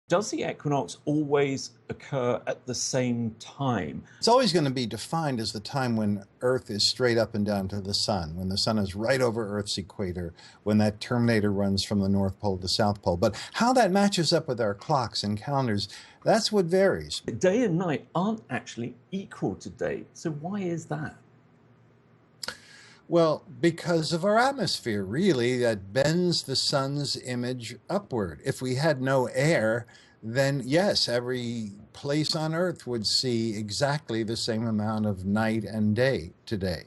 Does the equinox always occur at the same time? It's always going to be defined as the time when Earth is straight up and down to the sun, when the sun is right over Earth's equator, when that terminator runs from the North Pole to South Pole. But how that matches up with our clocks and calendars, that's what varies. Day and night aren't actually equal to day. So why is that? Well, because of our atmosphere, really, that bends the sun's image upward. If we had no air, then yes, every place on Earth would see exactly the same amount of night and day today.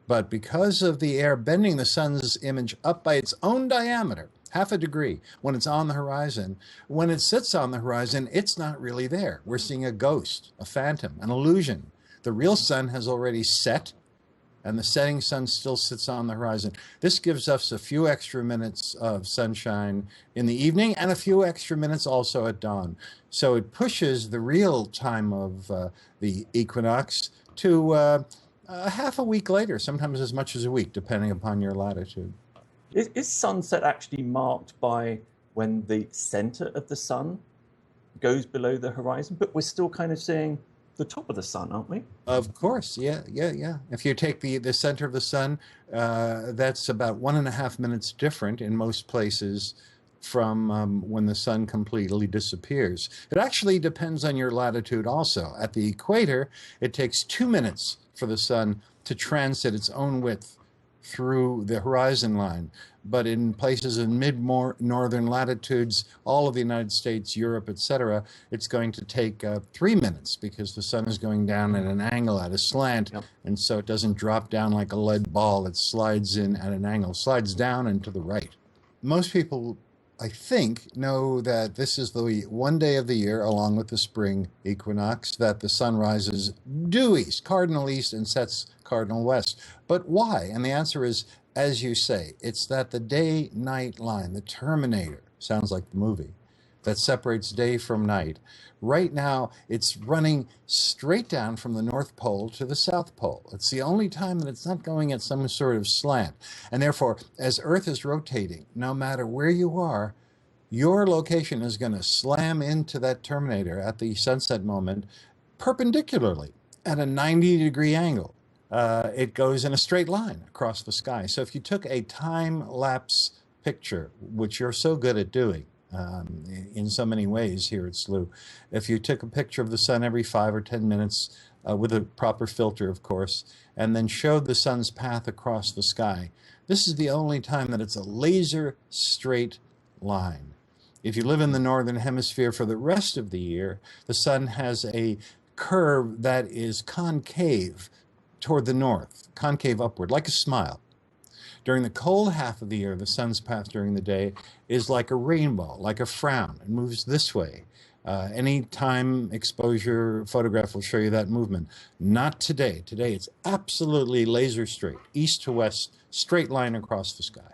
But because of the air bending the sun's image up by its own diameter, half a degree, when it's on the horizon, when it sits on the horizon, it's not really there. We're seeing a ghost, a phantom, an illusion. The real sun has already set, and the setting sun still sits on the horizon. This gives us a few extra minutes of sunshine in the evening and a few extra minutes also at dawn. So it pushes the real time of the equinox to half a week later, sometimes as much as a week, depending upon your latitude. Is sunset actually marked by when the center of the sun goes below the horizon? But we're still kind of seeing the top of the sun, aren't we? Of course, yeah. If you take the center of the sun, that's about 1.5 minutes different in most places from when the sun completely disappears. It actually depends on your latitude also. At the equator, it takes 2 minutes for the sun to transit its own width through the horizon line. But in places in mid-northern latitudes, all of the United States, Europe, etc., it's going to take 3 minutes because the sun is going down at an angle, at a slant, and so it doesn't drop down like a lead ball. It slides in at an angle, slides down and to the right. Most people, I think, know that this is the one day of the year, along with the spring equinox, that the sun rises due east, cardinal east, and sets cardinal west. But why? And the answer is, as you say, it's that the day-night line, the terminator, sounds like the movie, that separates day from night. Right now, it's running straight down from the North Pole to the South Pole. It's the only time that it's not going at some sort of slant. And therefore, as Earth is rotating, no matter where you are, your location is going to slam into that terminator at the sunset moment perpendicularly at a 90-degree angle. It goes in a straight line across the sky. So if you took a time-lapse picture, which you're so good at doing in so many ways here at Slooh, if you took a picture of the sun every 5 or 10 minutes with a proper filter, of course, and then showed the sun's path across the sky, this is the only time that it's a laser straight line. If you live in the northern hemisphere for the rest of the year, the sun has a curve that is concave toward the north, concave upward, like a smile. During the cold half of the year, the sun's path during the day is like a rainbow, like a frown. It moves this way. Any time exposure photograph will show you that movement. Not today. Today it's absolutely laser straight, east to west, straight line across the sky.